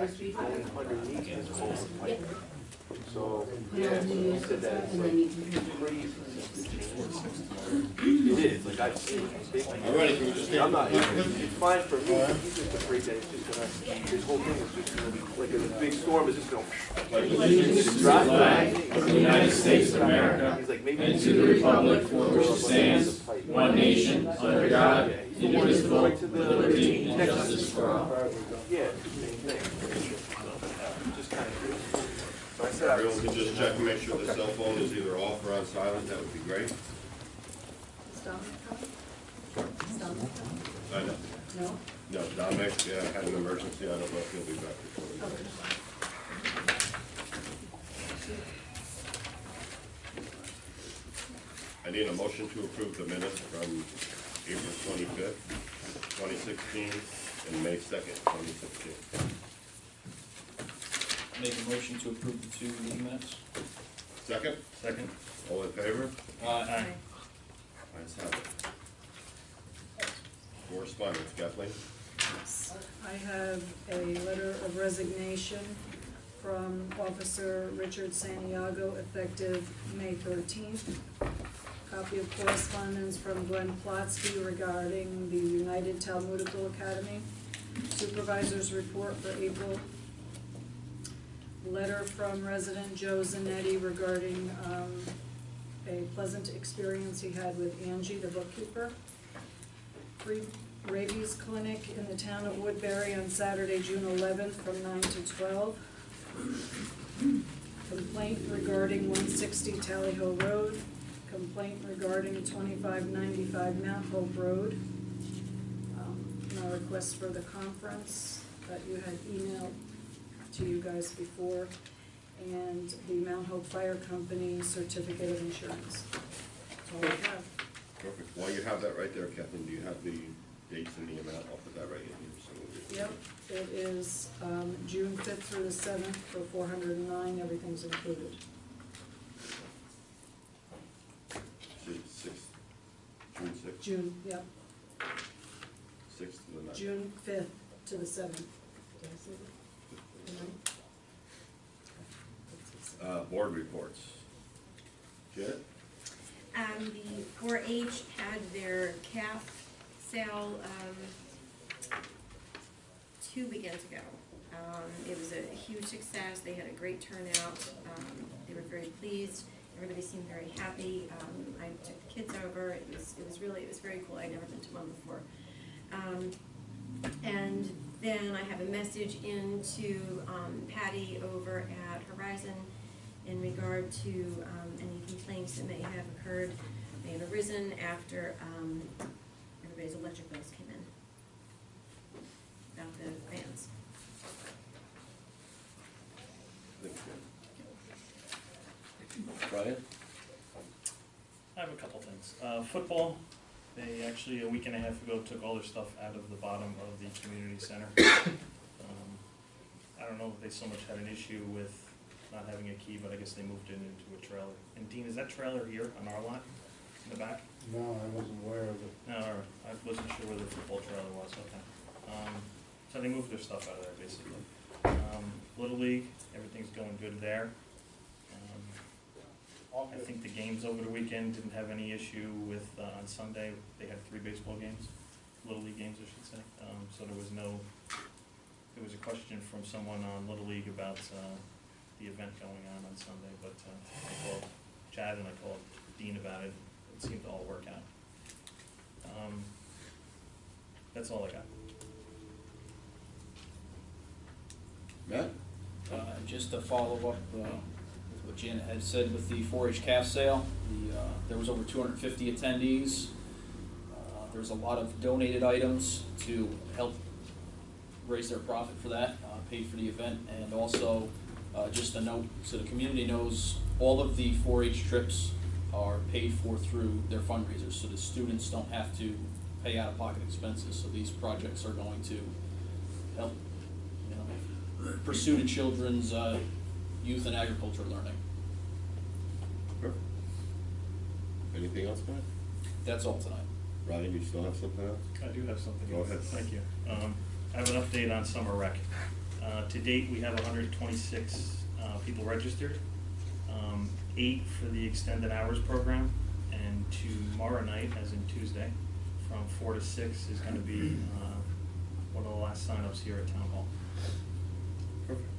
actually going underneath his whole pipe. So, Yeah, yeah, so he said that it's like crazy. It is, like I've seen it. I'm not, it's fine for me, he's just afraid that it's just gonna, his whole thing is just gonna be, like a big storm is just gonna. The United States of America, He's like, maybe. and to the republic for which it stands, one nation, under God, indivisible, with liberty and justice for all. Yeah, same thing. Just kind of. So I said, Everyone can just check and make sure the cell phone is either off or on silent, that would be great. I know. No? No, Dominic had an emergency, I don't know if he'll be back before we go. I need a motion to approve the minutes from April 25th, 2016, and May 2nd, 2016. Make a motion to approve the 2 meeting minutes. Second? Second. All in favor? Aye. Ayes have it. Correspondence, Kathleen? I have a letter of resignation from Officer Richard Santiago effective May 13th. Copy of correspondence from Glenn Plotsky regarding the United Talmudical Academy. Supervisor's report for April. Letter from resident Joe Zanetti regarding a pleasant experience he had with Angie, the bookkeeper. Free rabies clinic in the town of Woodbury on Saturday, June 11th from 9 to 12. Complaint regarding 160 Tally Hill Road. Complaint regarding 2595 Mount Hope Road. No request for the conference that you had emailed to you guys before. And the Mount Hope Fire Company certificate of insurance. That's all I have. Perfect. While you have that right there, Kathleen, do you have the dates and the amount? I'll put that right in here. So Yep, it is June 5th through the 7th for 409, everything's included. June 6th. June, yep, 6th to the 9th. June 5th to the 7th. Did I say that? Board reports. Janet? The 4-H had their calf sale 2 weekends ago. It was a huge success. They had a great turnout. They were very pleased. Everybody seemed very happy. I took the kids over. It was very cool. I'd never been to one before. And then I have a message into Patty over at Horizon in regard to any complaints that may have occurred, may have arisen after everybody's electric bills came in about the fans. Brian? I have a couple things. Football, they actually a week and a half ago took all their stuff out of the bottom of the community center. I don't know if they so much had an issue with not having a key, but I guess they moved it into a trailer. And Dean, is that trailer here on our lot in the back? No, I wasn't aware of it. No, I wasn't sure where the football trailer was, okay. So they moved their stuff out of there, basically. Little League, everything's going good there. I think the games over the weekend didn't have any issue with, on Sunday, they had 3 baseball games, Little League games, I should say. So there was a question from someone on Little League about the event going on Sunday, but I called Chad and I called Dean about it. It seemed to all work out. That's all I got. Matt? Just to follow up with what Janet had said with the 4-H calf sale, there was over 250 attendees. There's a lot of donated items to help raise their profit for that, paid for the event, and also just a note so the community knows all of the 4-H trips are paid for through their fundraisers, so the students don't have to pay out-of-pocket expenses. So these projects are going to help, pursue the children's youth and agriculture learning. Perfect. Anything else, Brian? That's all tonight. Ryan, you still have something else? I do have something. Go ahead. Thank you. I have an update on summer rec. To date, we have 126 people registered, 8 for the extended hours program, and tomorrow night, as in Tuesday, from 4 to 6 is going to be one of the last sign-ups here at Town Hall. Perfect.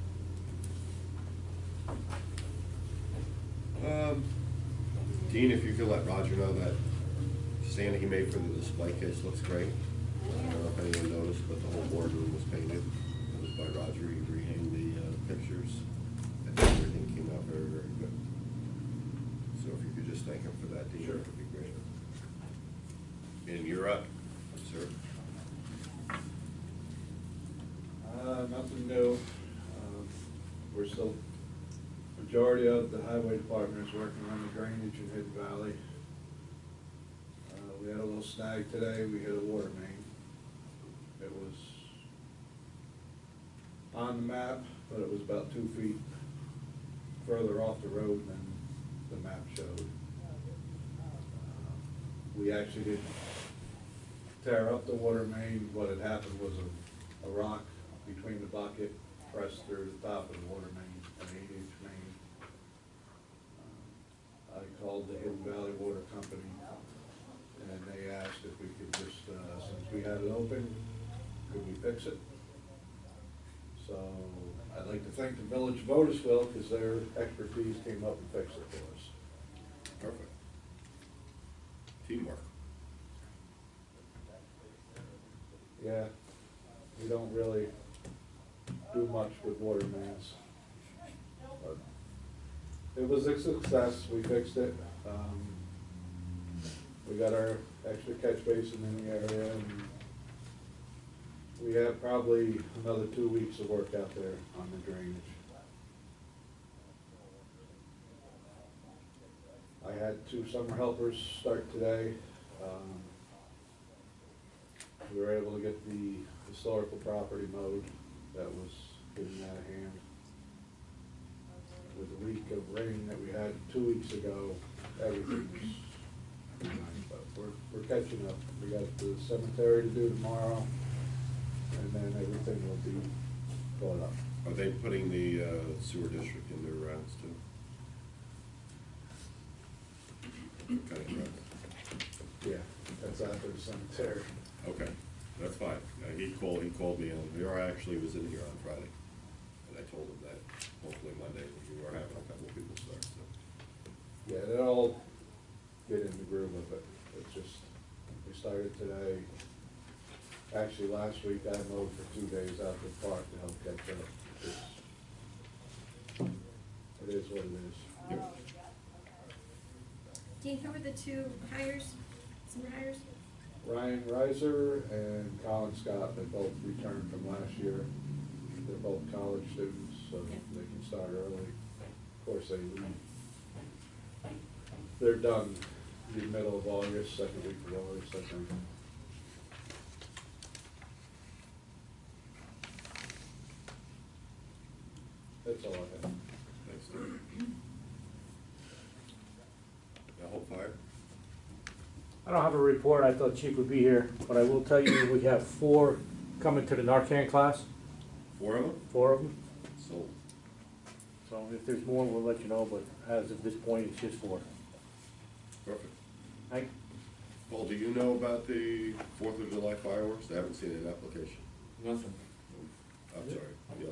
Dean, if you could let Roger know that stand he made for the display case looks great. I don't know if anyone noticed, but the whole boardroom was painted. It was by Roger. He rehanged the pictures. I think everything came out very, very good. So if you could just thank him for that, Dean, that would be great. And you're up, sir. Nothing new. We're still, majority of the highway department is working on the drainage in Hidden Valley. We had a little snag today, we hit a water main. It was on the map, but it was about 2 feet further off the road than the map showed. We actually didn't tear up the water main. What had happened was a rock between the bucket pressed through the top of the water main, an 8-inch main. I called the Hidden Valley Water Company, and they asked if we could just, since we had it open, could we fix it? So I'd like to thank the Village of Otisville, because their expertise came up and fixed it for us. Perfect. Teamwork. Yeah, we don't really do much with water mains. But it was a success, we fixed it. We got our extra catch basin in the area, and we have probably another 2 weeks of work out there on the drainage. I had 2 summer helpers start today. We were able to get the historical property mowed that was getting out of hand. With the week of rain that we had 2 weeks ago, everything was nice, but we're catching up. We got the cemetery to do tomorrow, and then everything will be going up. Are they putting the sewer district in their rounds too? Okay, right. Yeah, that's after the cemetery. Okay, that's fine. He called me on, he actually was in here on Friday, and I told him that hopefully Monday we were having a couple of people start, so. Yeah, they'll all get in the groove of it. It's just, we started today. Actually, last week I mowed for 2 days out the park to help catch up. It is what it is. Yep. Dean, who were the 2 hires, summer hires? Ryan Reiser and Colin Scott, they both returned from last year. They're both college students, so they can start early. Of course, they leave. They're done the middle of August, second week of August, I think. That's all I have. Thanks, Steve. The whole fire? I don't have a report, I thought Chief would be here, but I will tell you, we have 4 coming to the Narcan class, 4 of them? 4 of them. Sold. So if there's more, we'll let you know, but as of this point, it's just 4. Perfect. Thank you. Paul, do you know about the 4th of July fireworks? I haven't seen an application. Nothing. I'm sorry, the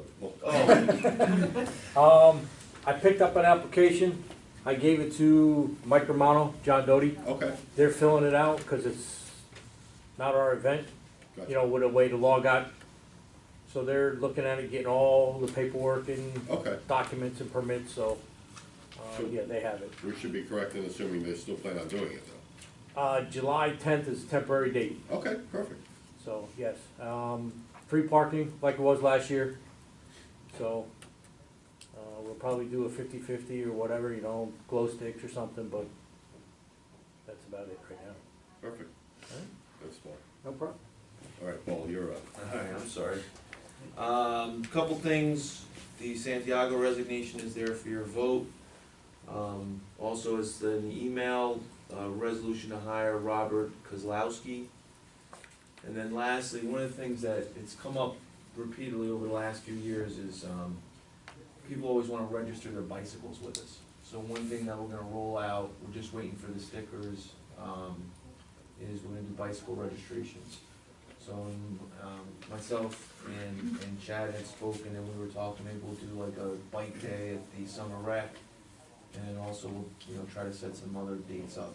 other. Oh. I picked up an application, I gave it to Mike Romano, John Doty. Okay. They're filling it out, because it's not our event, Gotcha. you know, with a way to log out. So they're looking at it, getting all the paperwork and Okay. documents and permits, so, Sure. yeah, they have it. We should be correct in assuming they still plan on doing it though. July 10th is a temporary date. Okay, perfect. So, yes, free parking like it was last year. So, we'll probably do a 50-50 or whatever, you know, glow sticks or something, but that's about it right now. Perfect. All right. That's fine. No problem. All right, Paul, you're up. All right, I'm sorry. Couple things, the Santiago resignation is there for your vote. Also, it's an email, resolution to hire Robert Kozlowski. And then lastly, one of the things that it's come up repeatedly over the last few years is, people always wanna register their bicycles with us. So one thing that we're gonna roll out, we're just waiting for the stickers, is we're gonna do bicycle registrations. So, myself and Chad had spoken, and we were talking, maybe we'll do like a bike day at the summer rec, and also, we'll, try to set some other dates up.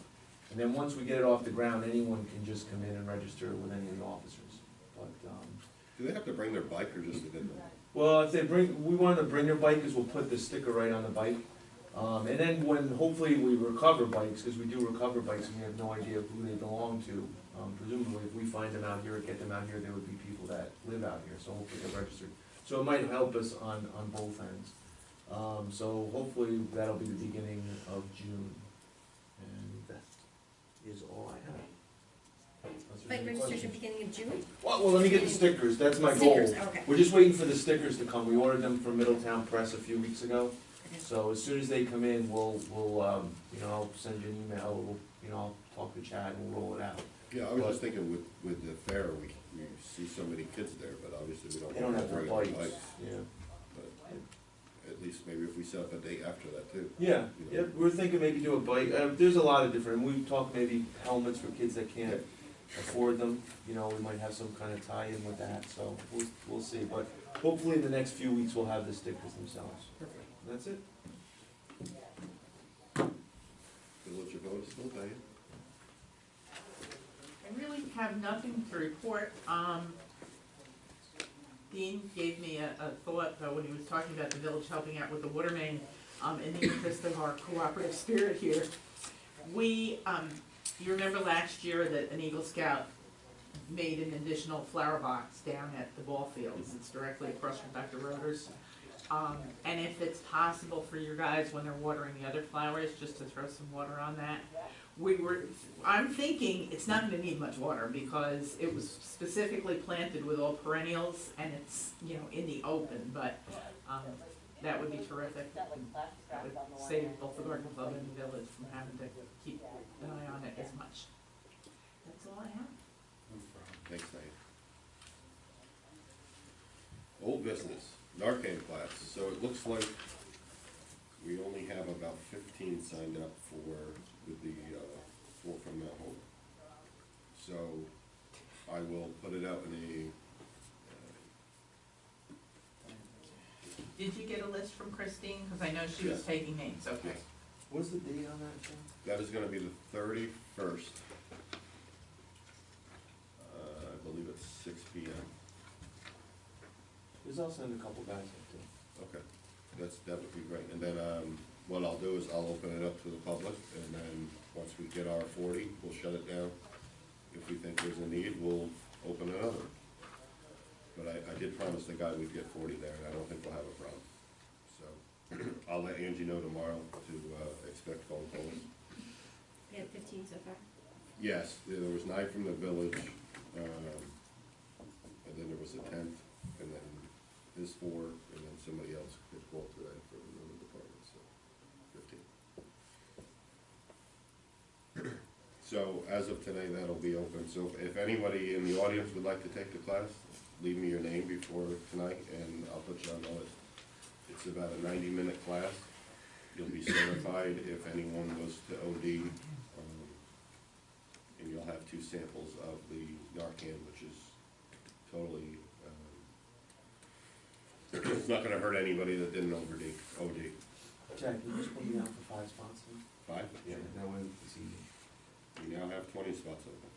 And then once we get it off the ground, anyone can just come in and register with any of the officers. But, Do they have to bring their bike or just the video? well, if they we want them to bring their bike, because we'll put the sticker right on the bike. And then when, hopefully, we recover bikes, because we do recover bikes, and we have no idea who they belong to. Presumably, if we find them out here or get them out here, there would be people that live out here, so hopefully they're registered. So it might help us on both ends. So hopefully, that'll be the beginning of June. And that is all I have. Unless there's Bike any registration questions. beginning of June? Well, let me get the stickers, that's my goal. Stickers, okay. We're just waiting for the stickers to come. We ordered them from Middletown Press a few weeks ago. So as soon as they come in, we'll I'll send you an email, I'll talk to Chad and we'll roll it out. Yeah, I was just thinking with the fair, we see so many kids there, but obviously we They don't have their regular bikes, yeah. But at least maybe if we set up a date after that too. Yeah, yeah, we're thinking maybe do a bike, there's a lot of different, we've talked maybe helmets for kids that can't afford them, we might have some kind of tie-in with that, so we'll see. But hopefully in the next few weeks, we'll have the stickers themselves. Perfect. That's it. Village of Otisville, Diane? I really have nothing to report. Dean gave me a thought when he was talking about the village helping out with the water main, in the interest of our cooperative spirit here. We, you remember last year that an Eagle Scout made an additional flower box down at the ball fields. It's directly across from Dr. Roder's. And if it's possible for your guys when they're watering the other flowers, just to throw some water on that. I'm thinking it's not gonna need much water because it was specifically planted with all perennials and it's, in the open, but, that would be terrific. That would save both the garden club and the village from having to keep an eye on it as much. That's all I have. Thanks, Diane. Old business, Narcan class, so it looks like we only have about 15 signed up with the, from that home. So I will put it out in Did you get a list from Christine? Cause I know she was Yes. taking names, okay. Yes. What's the date on that, Jim? that is gonna be the 31st. I believe it's 6 p.m. Because I'll send a couple guys up too. Okay, that would be great. And then, what I'll do is I'll open it up to the public, and then once we get our 40, we'll shut it down. If we think there's a need, we'll open another. But I did promise the guy we'd get 40 there, and I don't think we'll have a problem. So, I'll let Angie know tomorrow to, expect phone calls. You had 15 so far? Yes, there was 9 from the village, and then there was a 10th, and then his 4, and then somebody else could call today from another department, so 15. So as of today, that'll be open, so if anybody in the audience would like to take the class, leave me your name before tonight, and I'll put you on the list. It's about a 90-minute class. You'll be certified if anyone goes to OD, and you'll have 2 samples of the Narcan, which is totally, it's not gonna hurt anybody that didn't OD. Jack, can you just put me down for 5 spots then? 5? Yeah, that way it's easy. We now have 20 spots open.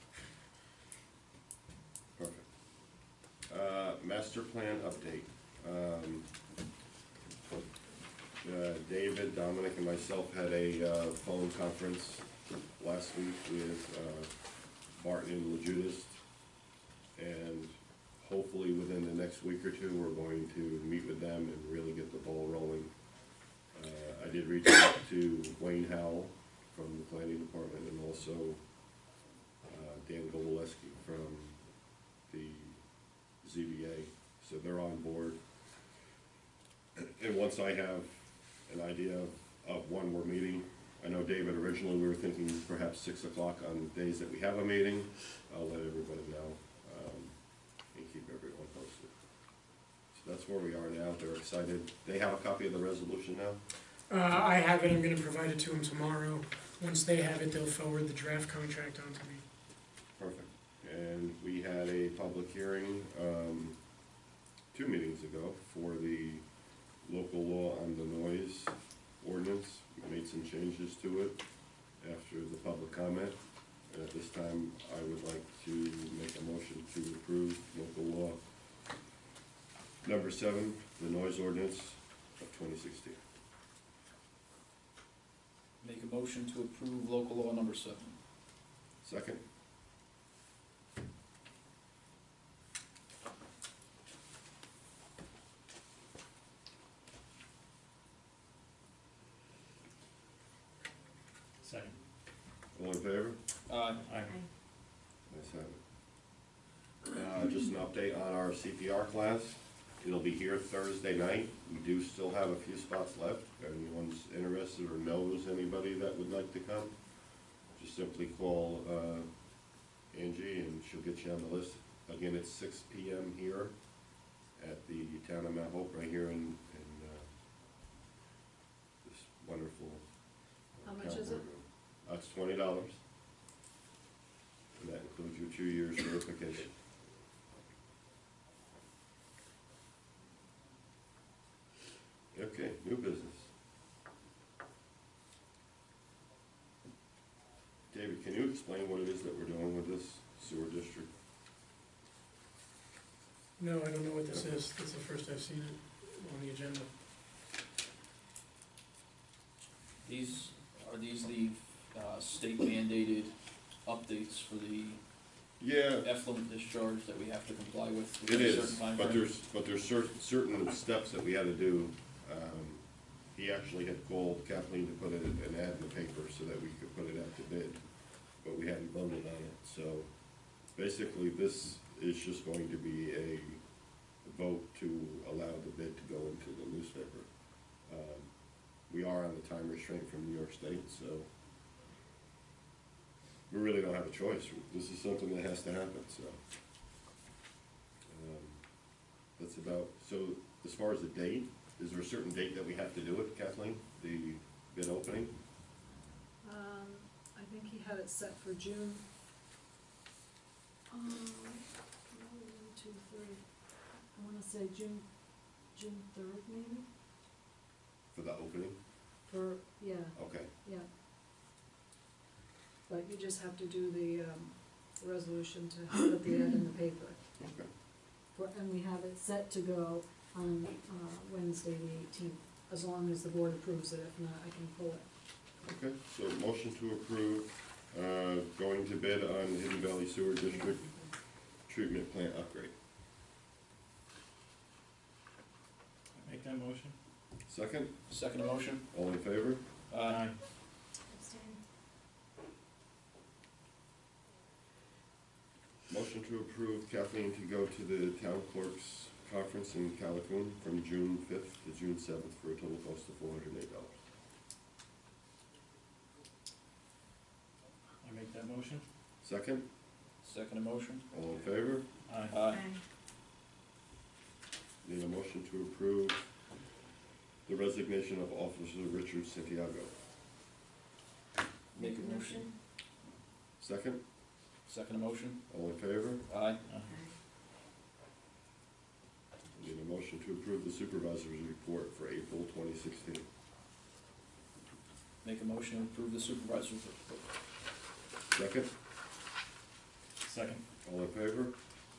Perfect. Master plan update. David, Dominic, and myself had a phone conference last week with Martin and LeJudas, and hopefully within the next week or 2, we're going to meet with them and really get the ball rolling. I did reach out to Wayne Howell from the planning department, and also Dan Goleski from the ZBA, so they're on board. And once I have an idea of when we're meeting, I know David, originally we were thinking perhaps 6 o'clock on days that we have a meeting. I'll let everybody know, and keep everyone posted. that's where we are now. They're excited. They have a copy of the resolution now? I have it, I'm gonna provide it to them tomorrow. Once they have it, they'll forward the draft contract on to me. Perfect. And we had a public hearing, 2 meetings ago for the local law on the noise ordinance. We made some changes to it after the public comment. And at this time, I would like to make a motion to approve local law number 7, the noise ordinance of 2016. Make a motion to approve local law number 7. Second? Second. All in favor? Aye. Aye. Nice have it. Just an update on our CPR class. It'll be here Thursday night. We do still have a few spots left. If anyone's interested or knows anybody that would like to come, just simply call Angie and she'll get you on the list. Again, it's 6 p.m. here at the town of Mount Hope, right here in this wonderful. How much town is it? boardroom. It's $20. And that includes your 2 years certification. Okay, new business. David, can you explain what it is that we're doing with this sewer district? No, I don't know what this is. This is the first I've seen it on the agenda. These, are these the state mandated updates for the Yeah, effluent discharge that we have to comply with it within a is, certain time but frame? there's certain steps that we had to do. He actually had called Kathleen to put an ad in the paper so that we could put it out to bid, but we hadn't voted on it, so basically this is just going to be a vote to allow the bid to go into the newspaper. We are on the time restraint from New York State, so we really don't have a choice. This is something that has to happen, so. That's about, so as far as the date, is there a certain date that we have to do it, Kathleen, the bid opening? I think he had it set for June. 1, 2, 3. I wanna say June 3rd maybe? For the opening? For, yeah, Okay, yeah. But you just have to do the, resolution to put the ad in the paper. okay. And we have it set to go on, Wednesday the 18th, as long as the board approves it. If not, I can pull it. Okay, so motion to approve, going to bid on Hidden Valley Sewer District treatment plant upgrade. Make that motion? Second, Second motion? all in favor? Aye. Abstain. Motion to approve Kathleen to go to the town clerk's conference in Calhoun from June 5th to June 7th for a total cost of $408. I make that motion? Second, Second motion? all in favor? Aye. Aye. Need a motion to approve the resignation of Officer Richard Santiago. Make a motion? Second, Second motion? all in favor? Aye. Need a motion to approve the supervisor's report for April 2016. Make a motion to approve the supervisor's report. Second, Second. all in favor?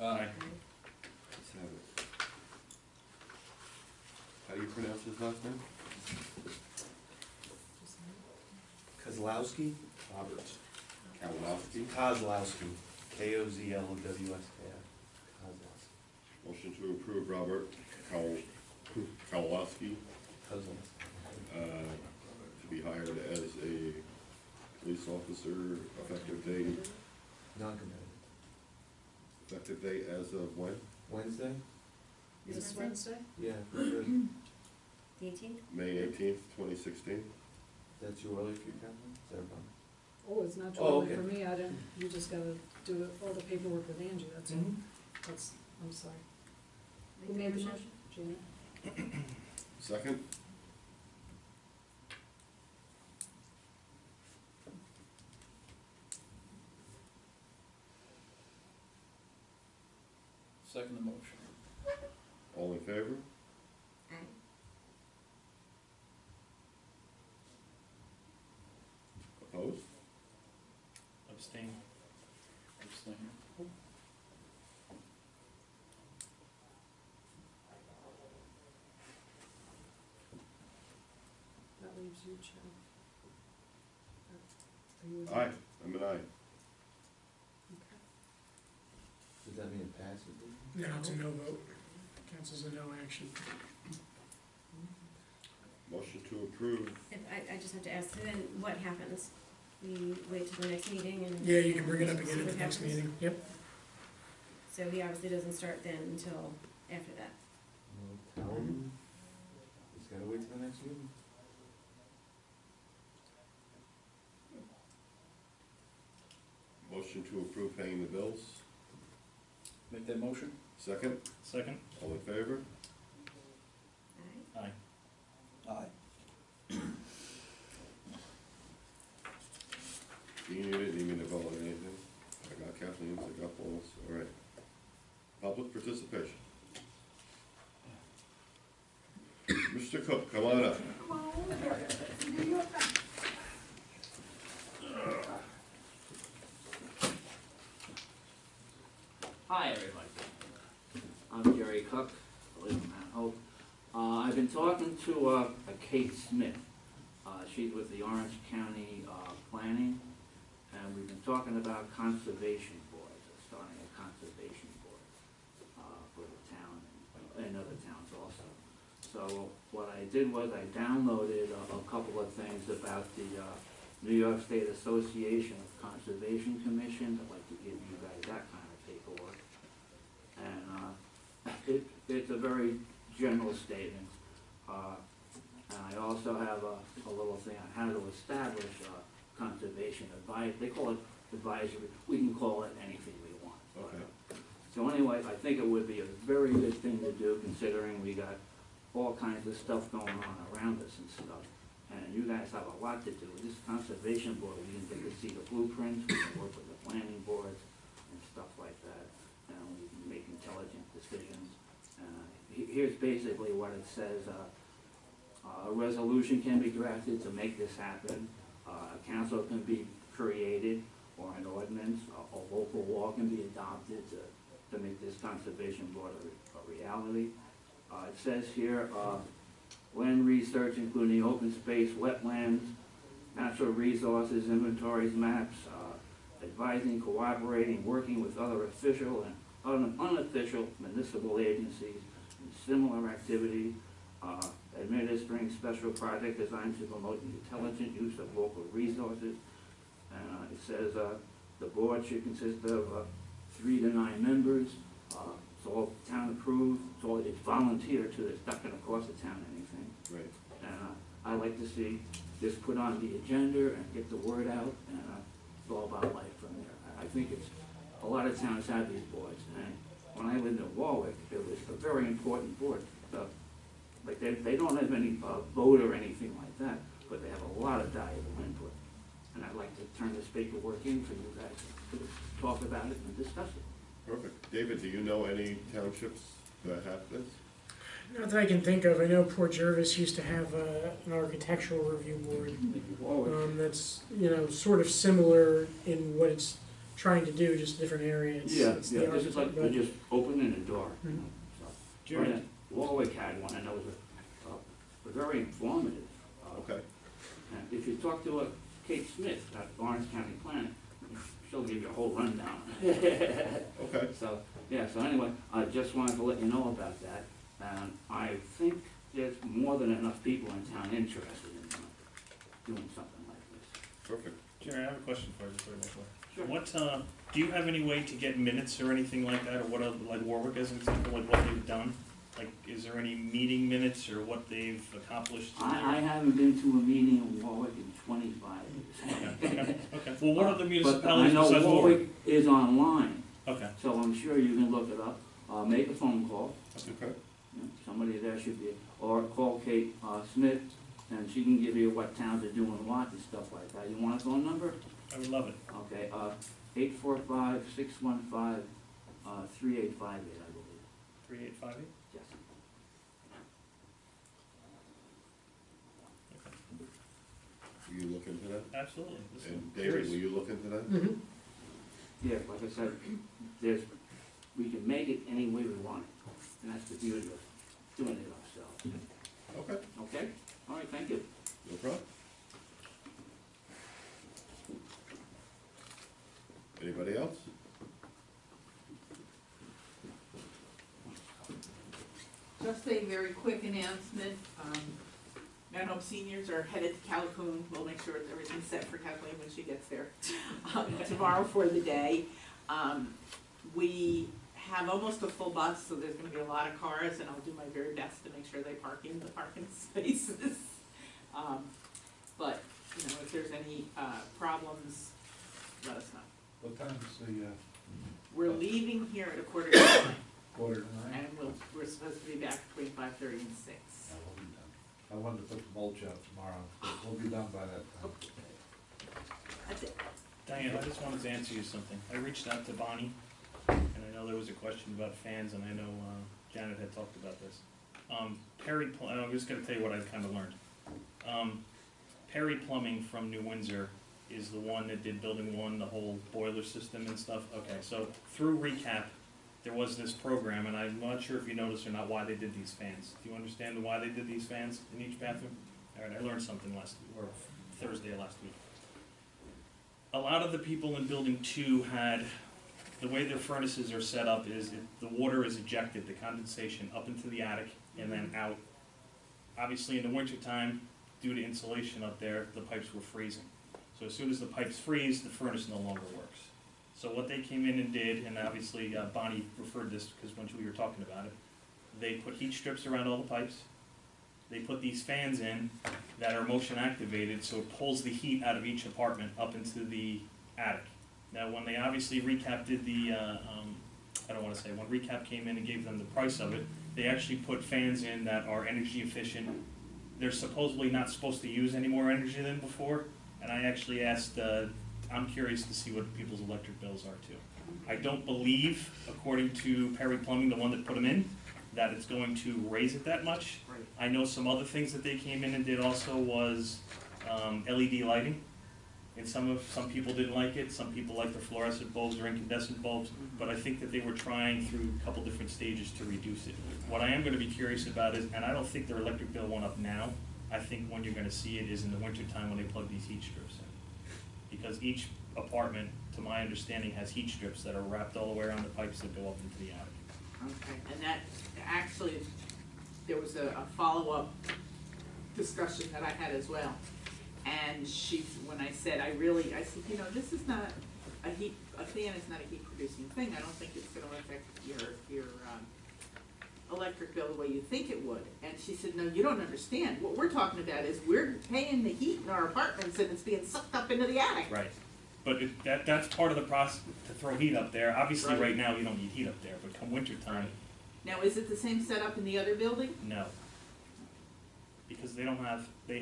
Aye. Let's have it. How do you pronounce his last name? Kozlowski, Robert. Kalowski. Kozlowski, Kozlowski. Kozlowski. Motion to approve Robert Kalowski to be hired as a police officer effective date, Non-competitive. effective date as of when? Wednesday? This Wednesday? Yeah, good. The 18th? May 18th, 2016. That's too early for you, Kathleen? Is that a problem? Oh, it's not too Oh, early okay. for me. I didn't, you just gotta do all the paperwork with Angie, that's all. Mhm. That's, I'm sorry. Make Who the made the motion? motion? Janet? Second? Second the motion. All in favor? Aye. Opposed? Abstain. Abstain. That leaves you, Joe. Are you? Aye, I'm an aye. Okay. Does that mean it passes? No, it's a no vote. Counts as a no action. Motion to approve. I just have to ask, so then what happens? We wait till the next meeting and? Yeah, you can bring it up see again at what the next happens? meeting. Yep. So he obviously doesn't start then until after that. Tell him, he's gotta wait till the next meeting. Motion to approve paying the bills. Make that motion? Second? Second? All in favor? Aye. Aye. Aye. Dean, you didn't need me to vote on anything. I got Kathleen's, I got Paul's, all right. Public participation. Mr. Cook, come on up. Hi, everybody. I'm Jerry Cook, I live in Mount Hope. I've been talking to Kate Smith. She's with the Orange County Planning, and we've been talking about conservation boards, starting a conservation board for the town and other towns also. So what I did was I downloaded a couple of things about the New York State Association of Conservation Commissions. I'd like to give you guys that kind of paperwork. And it's a very general statement. And I also have a little thing on how to establish conservation advice. They call it advisory. We can call it anything we want. Okay. So anyway, I think it would be a very good thing to do, considering we got all kinds of stuff going on around us and stuff. And you guys have a lot to do. With this conservation board, we can get to see the blueprints, we can work with the planning boards and stuff like that, and we can make intelligent decisions. Here's basically what it says. A resolution can be drafted to make this happen. A council can be created, or an ordinance, a local law can be adopted to make this conservation board a reality. It says here, land research, including open space, wetlands, natural resources, inventories, maps, advising, cooperating, working with other official and unofficial municipal agencies in similar activity, administering special project designed to promote the intelligent use of local resources. And it says the board should consist of 3 to 9 members. It's all town approved. It's volunteer too. It's not going to cost the town anything. Right. And I like to see this put on the agenda and get the word out. And it's all about life from there. I think it's a lot of towns have these boards. And when I lived in Warwick, it was a very important board. Like they don't have any vote or anything like that, but they have a lot of valuable input. And I'd like to turn this paperwork in for you guys to talk about it and discuss it. Perfect. David, do you know any townships that have this? Not that I can think of. I know Port Jervis used to have an architectural review board. That's, sort of similar in what it's trying to do, just different areas. Yeah, It's the yeah, this is like, architect, we're but- just opening a door, you know, so. Jerry, But, Warwick had one, and it was very informative. Okay. And if you talk to Kate Smith at Orange County Planning, she'll give you a whole rundown. Okay. So, yeah, so anyway, I just wanted to let you know about that. And I think there's more than enough people in town interested in doing something like this. Perfect. Jerry, I have a question for you before you go. Sure. What, do you have any way to get minutes or anything like that, or what, like Warwick as an example, like what they've done? Like, is there any meeting minutes or what they've accomplished? I haven't been to a meeting in Warwick in 25 years. Okay. Well, what are the But municipalities I know besides Warwick? Warwick is online, Okay, so I'm sure you can look it up, make a phone call, Okay. You know, somebody there should be, or call Kate Smith, and she can give you what towns are doing what and stuff like that. You want a phone number? I would love it. Okay, 845-615-3858, I believe. 3858? Yes. Will you look into that? Absolutely. Listen, And David, curious. will you look into that? Mm-hmm. Yeah, like I said, we can make it any way we want it, and that's the beauty of doing it ourselves. Okay, Okay? All right, thank you. no problem. Anybody else? Just a very quick announcement, Mount Hope seniors are headed to Calhoun, we'll make sure that everything's set for Kathleen when she gets there, tomorrow for the day. We have almost a full bus, so there's gonna be a lot of cars, and I'll do my very best to make sure they park in the parking spaces. But, you know, if there's any, problems, let us know. What time is the, We're leaving here at 8:45, quarter to nine? and we're supposed to be back between 5:30 and 6. Yeah, we'll be done. I wanted to put the mulch out tomorrow, but we'll be done by that time. That's it. Diane, I just wanted to answer you something. I reached out to Bonnie, and I know there was a question about fans, and I know Janet had talked about this. Perry, I'm just gonna tell you what I've kinda learned. Perry Plumbing from New Windsor is the one that did Building 1, the whole boiler system and stuff. Okay, so through RECAP, there was this program, and I'm not sure if you noticed or not why they did these fans. Do you understand why they did these fans in each bathroom? All right, I learned something Thursday of last week. A lot of the people in Building 2 had, the way their furnaces are set up is the water is ejected, the condensation, up into the attic and then out. Obviously, in the wintertime, due to insulation up there, the pipes were freezing. So as soon as the pipes freeze, the furnace no longer works. So what they came in and did, and obviously Bonnie referred this because when we were talking about it, they put heat strips around all the pipes. They put these fans in that are motion activated, so it pulls the heat out of each apartment up into the attic. Now, when they obviously RECAP did when RECAP came in and gave them the price of it, they actually put fans in that are energy efficient. They're supposedly not supposed to use any more energy than before, and I actually asked, I'm curious to see what people's electric bills are too. I don't believe, according to Perry Plumbing, the one that put them in, that it's going to raise it that much. Right. I know some other things that they came in and did also was LED lighting. And some people didn't like it, some people like the fluorescent bulbs or incandescent bulbs, but I think that they were trying through a couple different stages to reduce it. What I am gonna be curious about is, and I don't think their electric bill went up now, I think when you're gonna see it is in the winter time when they plug these heat strips in. Because each apartment, to my understanding, has heat strips that are wrapped all the way around the pipes that go up into the attic. Okay, and that, actually, there was a follow-up discussion that I had as well. And when I said, I said, you know, this is not a fan is not a heat producing thing. I don't think it's gonna affect your electric bill the way you think it would. And she said, no, you don't understand. What we're talking about is we're paying the heat in our apartments and it's being sucked up into the attic. Right, but that's part of the process to throw heat up there. Obviously, Right. right now, you don't need heat up there, but come winter time, Now, is it the same setup in the other building? no. Because they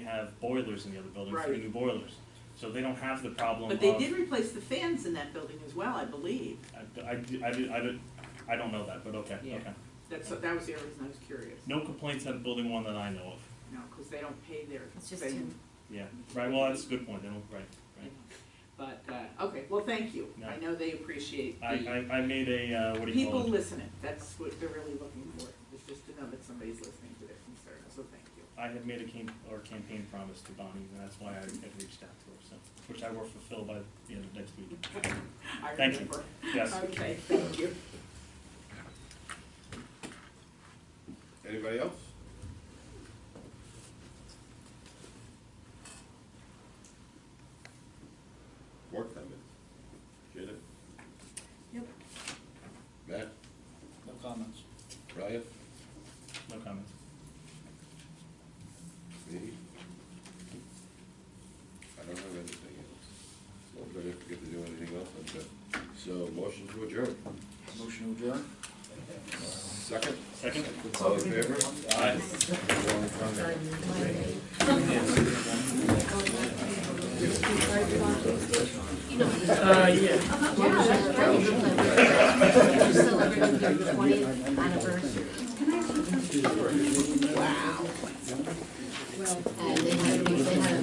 have boilers in the other building, 3 Right. new boilers. So they don't have the problem of. But they did replace the fans in that building as well, I believe. I don't know that, but okay, Yeah. okay. That was the other reason I was curious. No complaints on Building 1 that I know of. No, because they don't pay their It's just same. him. Yeah, right, well, that's a good point, they don't, right. But, okay, well, thank you. No. I know they appreciate the I made a, what do you call people it? listening. That's what they're really looking for, is just to know that somebody's listening to their concerns, so thank you. I had made a campaign promise to Bonnie, and that's why I had reached out to her, so, which I will fulfill by the end of next week. I Thank you. remember. Yes. Okay, thank you. Anybody else? More comments? Janet? Nope. Matt? No comments. Brian? No comments. Me? I don't have anything else. So I'm gonna forget to do anything else, I'm good. So, motion to adjourn. Motion to adjourn? Second? Second? All in favor? Aye. Yeah. Celebrating their 20th anniversary. Wow. And they had a